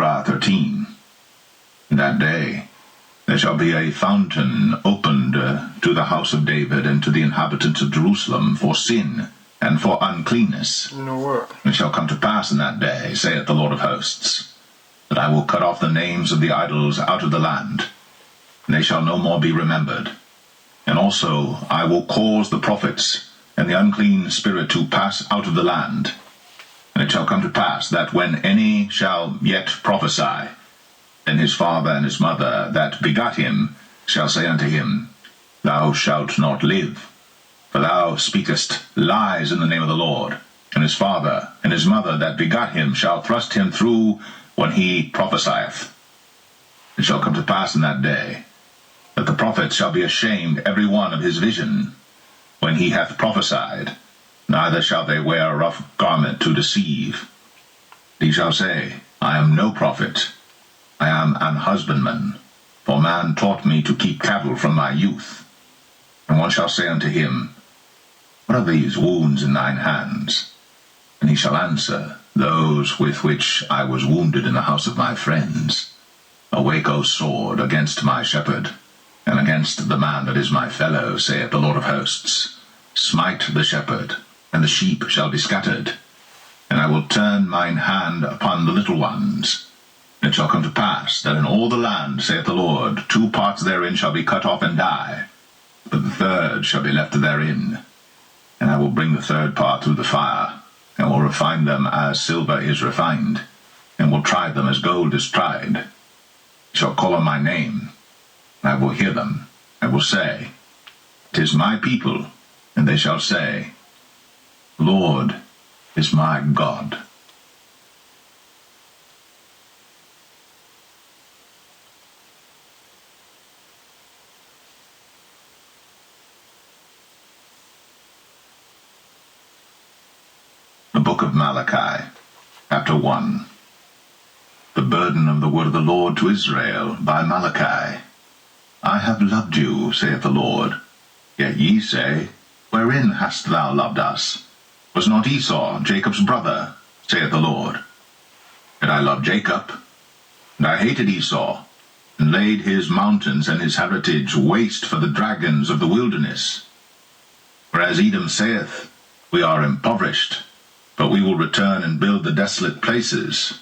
Zechariah 13. In that day there shall be a fountain opened to the house of David and to the inhabitants of Jerusalem for sin and for uncleanness. It shall come to pass in that day, saith the Lord of hosts, that I will cut off the names of the idols out of the land, and they shall no more be remembered. And also I will cause the prophets and the unclean spirit to pass out of the land. And it shall come to pass that when any shall yet prophesy, then his father and his mother that begot him shall say unto him, Thou shalt not live, for thou speakest lies in the name of the Lord. And his father and his mother that begot him shall thrust him through when he prophesieth. It shall come to pass in that day that the prophet shall be ashamed every one of his vision when he hath prophesied, neither shall they wear a rough garment to deceive. He shall say, I am no prophet, I am an husbandman, for man taught me to keep cattle from my youth. And one shall say unto him, What are these wounds in thine hands? And he shall answer, Those with which I was wounded in the house of my friends. Awake, O sword, against my shepherd, and against the man that is my fellow, saith the Lord of hosts. Smite the shepherd, and the sheep shall be scattered. And I will turn mine hand upon the little ones. And it shall come to pass that in all the land, saith the Lord, 2 parts therein shall be cut off and die, but the third shall be left therein. And I will bring the third part through the fire, and will refine them as silver is refined, and will try them as gold is tried. They shall call on my name, and I will hear them. I will say, 'Tis my people, and they shall say, Lord is my God. The Book of Malachi, Chapter 1. The burden of the word of the Lord to Israel by Malachi. I have loved you, saith the Lord. Yet ye say, Wherein hast thou loved us? Was not Esau Jacob's brother, saith the Lord? Yet I loved Jacob, and I hated Esau, and laid his mountains and his heritage waste for the dragons of the wilderness. Whereas Edom saith, We are impoverished, but we will return and build the desolate places.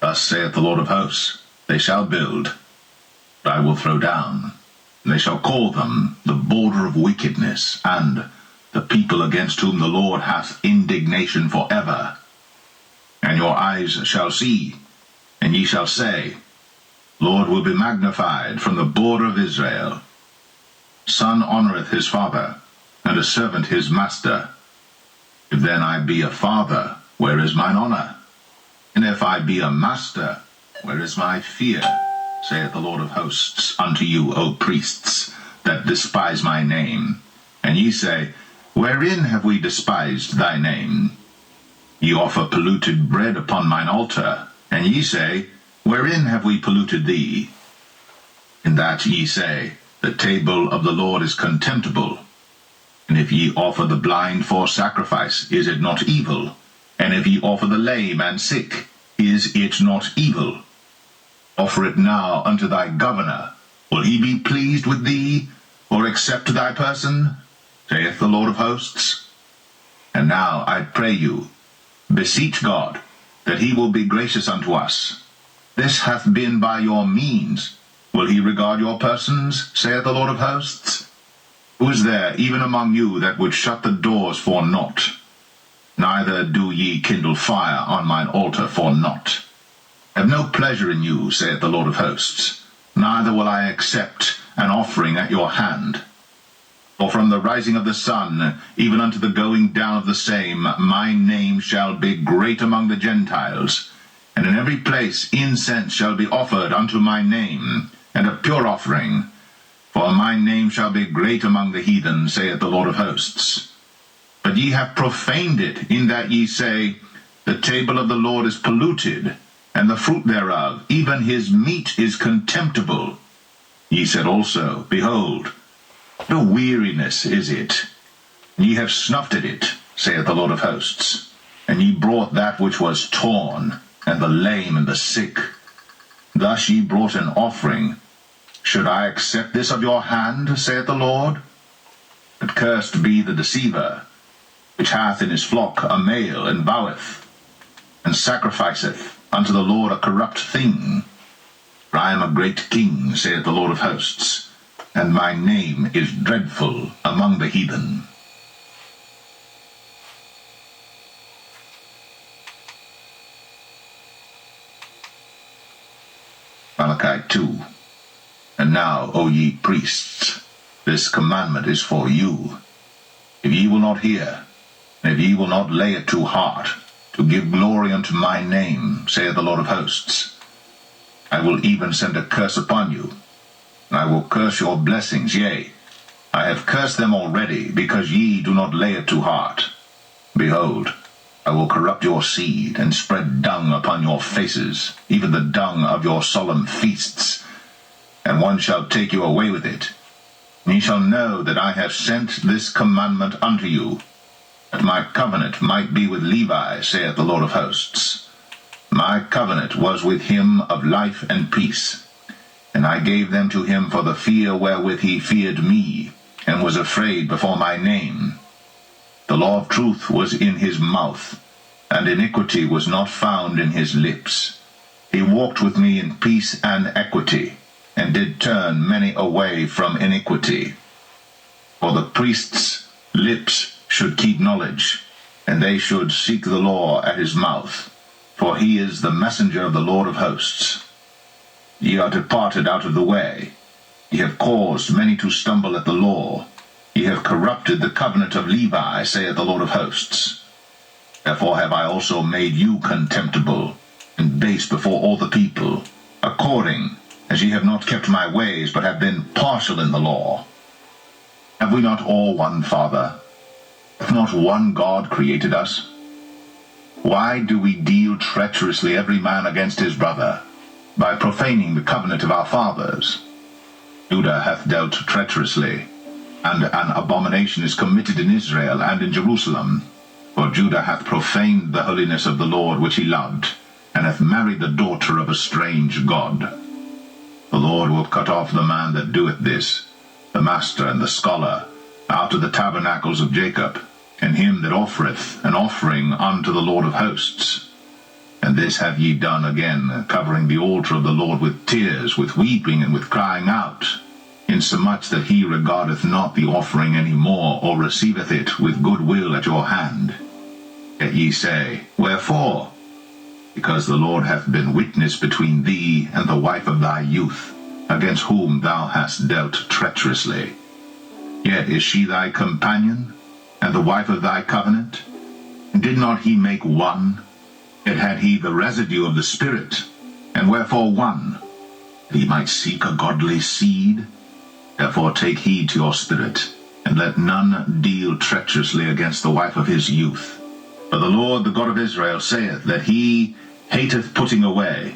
Thus saith the Lord of hosts, They shall build, but I will throw down. And they shall call them the border of wickedness, and the people against whom the Lord hath indignation for ever. And your eyes shall see, and ye shall say, Lord will be magnified from the border of Israel. Son honoureth his father, and a servant his master. If then I be a father, where is mine honour? And if I be a master, where is my fear? Saith the Lord of hosts unto you, O priests, that despise my name. And ye say, Wherein have we despised thy name? Ye offer polluted bread upon mine altar. And ye say, Wherein have we polluted thee? In that ye say, The table of the Lord is contemptible. And if ye offer the blind for sacrifice, is it not evil? And if ye offer the lame and sick, is it not evil? Offer it now unto thy governor. Will he be pleased with thee, or accept thy person? Saith the Lord of hosts. And now I pray you, beseech God, that he will be gracious unto us. This hath been by your means. Will he regard your persons, saith the Lord of hosts? Who is there, even among you, that would shut the doors for naught? Neither do ye kindle fire on mine altar for naught. I have no pleasure in you, saith the Lord of hosts, neither will I accept an offering at your hand. For from the rising of the sun, even unto the going down of the same, my name shall be great among the Gentiles, and in every place incense shall be offered unto my name, and a pure offering. For my name shall be great among the heathen, saith the Lord of hosts. But ye have profaned it, in that ye say, The table of the Lord is polluted, and the fruit thereof, even his meat, is contemptible. Ye said also, Behold, what a weariness is it! Ye have snuffed at it, saith the Lord of hosts. And ye brought that which was torn, and the lame and the sick, thus ye brought an offering. Should I accept this of your hand, saith the Lord? But cursed be the deceiver, which hath in his flock a male, and voweth, and sacrificeth unto the Lord a corrupt thing. For I am a great king, saith the Lord of hosts, and my name is dreadful among the heathen. Malachi 2. And now, O ye priests, this commandment is for you. If ye will not hear, and if ye will not lay it to heart, to give glory unto my name, saith the Lord of hosts, I will even send a curse upon you, and I will curse your blessings, yea, I have cursed them already, because ye do not lay it to heart. Behold, I will corrupt your seed, and spread dung upon your faces, even the dung of your solemn feasts, and one shall take you away with it. And ye shall know that I have sent this commandment unto you, that my covenant might be with Levi, saith the Lord of hosts. My covenant was with him of life and peace, and I gave them to him for the fear wherewith he feared me, and was afraid before my name. The law of truth was in his mouth, and iniquity was not found in his lips. He walked with me in peace and equity, and did turn many away from iniquity. For the priests' lips should keep knowledge, and they should seek the law at his mouth, for he is the messenger of the Lord of hosts. Ye are departed out of the way. Ye have caused many to stumble at the law. Ye have corrupted the covenant of Levi, saith the Lord of hosts. Therefore have I also made you contemptible, and base before all the people, according as ye have not kept my ways, but have been partial in the law. Have we not all one Father? Hath not one God created us? Why do we deal treacherously every man against his brother, by profaning the covenant of our fathers? Judah hath dealt treacherously, and an abomination is committed in Israel and in Jerusalem. For Judah hath profaned the holiness of the Lord which he loved, and hath married the daughter of a strange god. The Lord will cut off the man that doeth this, the master and the scholar, out of the tabernacles of Jacob, and him that offereth an offering unto the Lord of hosts. And this have ye done again, covering the altar of the Lord with tears, with weeping, and with crying out, insomuch that he regardeth not the offering any more, or receiveth it with good will at your hand. Yet ye say, Wherefore? Because the Lord hath been witness between thee and the wife of thy youth, against whom thou hast dealt treacherously. Yet is she thy companion, and the wife of thy covenant? And did not he make one? Yet had he the residue of the Spirit, and wherefore one? That he might seek a godly seed? Therefore take heed to your spirit, and let none deal treacherously against the wife of his youth. For the Lord, the God of Israel, saith that he hateth putting away,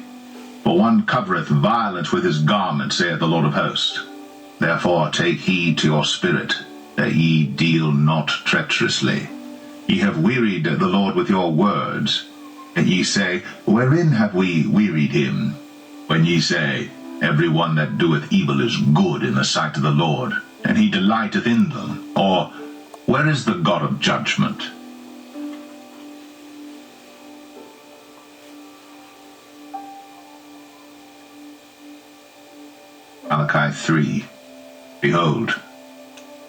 for one covereth violence with his garment, saith the Lord of hosts. Therefore take heed to your spirit, that ye deal not treacherously. Ye have wearied the Lord with your words. And ye say, Wherein have we wearied him? When ye say, Every one that doeth evil is good in the sight of the Lord, and he delighteth in them. Or, where is the God of judgment? Malachi 3. Behold,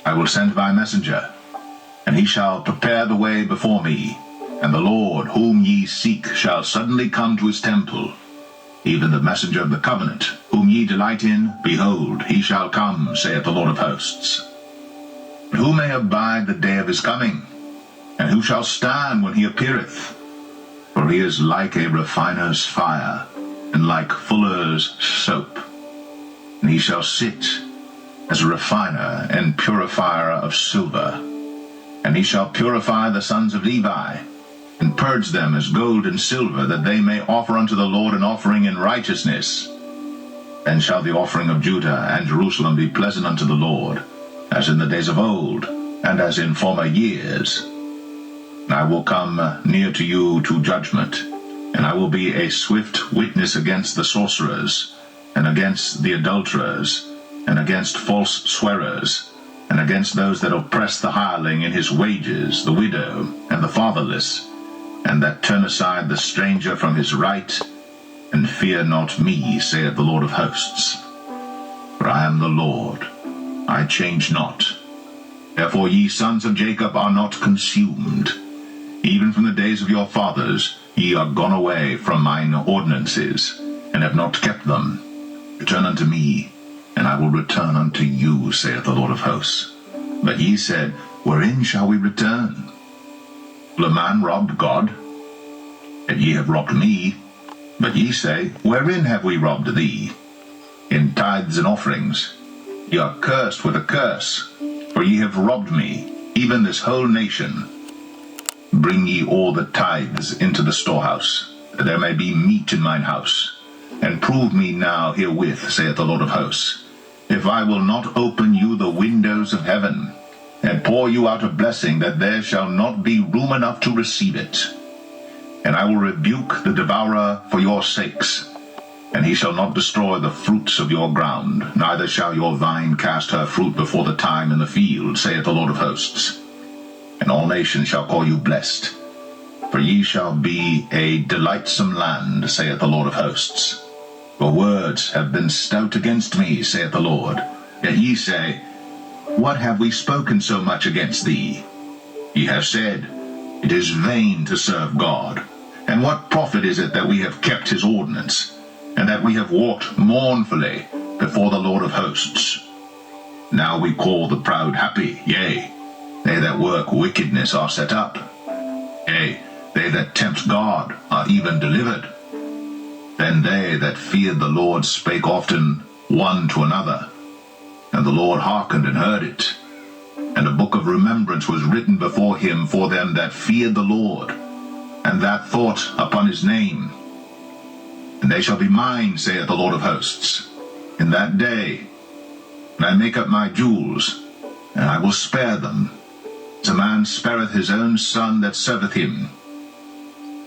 I will send my messenger, and he shall prepare the way before me, and the Lord whom ye seek shall suddenly come to his temple, even the messenger of the covenant, whom ye delight in. Behold, he shall come, saith the Lord of hosts. But who may abide the day of his coming? And who shall stand when he appeareth? For he is like a refiner's fire, and like fuller's soap. And he shall sit as a refiner and purifier of silver. And he shall purify the sons of Levi, and purge them as gold and silver, that they may offer unto the Lord an offering in righteousness. Then shall the offering of Judah and Jerusalem be pleasant unto the Lord, as in the days of old, and as in former years. And I will come near to you to judgment, And I will be a swift witness against the sorcerers, and against the adulterers, and against false swearers, and against those that oppress the hireling in his wages, the widow, and the fatherless, and that turn aside the stranger from his right, and fear not me, saith the Lord of hosts. For I am the Lord, I change not. Therefore ye sons of Jacob are not consumed. Even from the days of your fathers ye are gone away from mine ordinances, and have not kept them. Return unto me, and I will return unto you, saith the Lord of hosts. But ye said, Wherein shall we return? Will a man rob God? Yet ye have robbed me. But ye say, Wherein have we robbed thee? In tithes and offerings. Ye are cursed with a curse, for ye have robbed me, even this whole nation. Bring ye all the tithes into the storehouse, that there may be meat in mine house. And prove me now herewith, saith the Lord of hosts, if I will not open you the windows of heaven, and pour you out a blessing, that there shall not be room enough to receive it. And I will rebuke the devourer for your sakes, and he shall not destroy the fruits of your ground, neither shall your vine cast her fruit before the time in the field, saith the Lord of hosts. And all nations shall call you blessed, for ye shall be a delightsome land, saith the Lord of hosts. For words have been stout against me, saith the Lord. Yet ye say, What have we spoken so much against thee? Ye have said, It is vain to serve God. And what profit is it that we have kept his ordinance, and that we have walked mournfully before the Lord of hosts? Now we call the proud happy, yea, they that work wickedness are set up. Yea, they that tempt God are even delivered. Then they that feared the Lord spake often one to another, and the Lord hearkened and heard it. And a book of remembrance was written before him for them that feared the Lord, and that thought upon his name. And they shall be mine, saith the Lord of hosts, in that day, when I make up my jewels, and I will spare them, as a man spareth his own son that serveth him.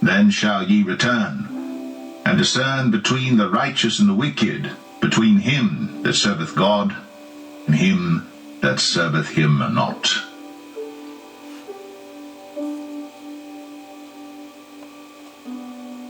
Then shall ye return, and discern between the righteous and the wicked, between him that serveth God, and him that serveth him not.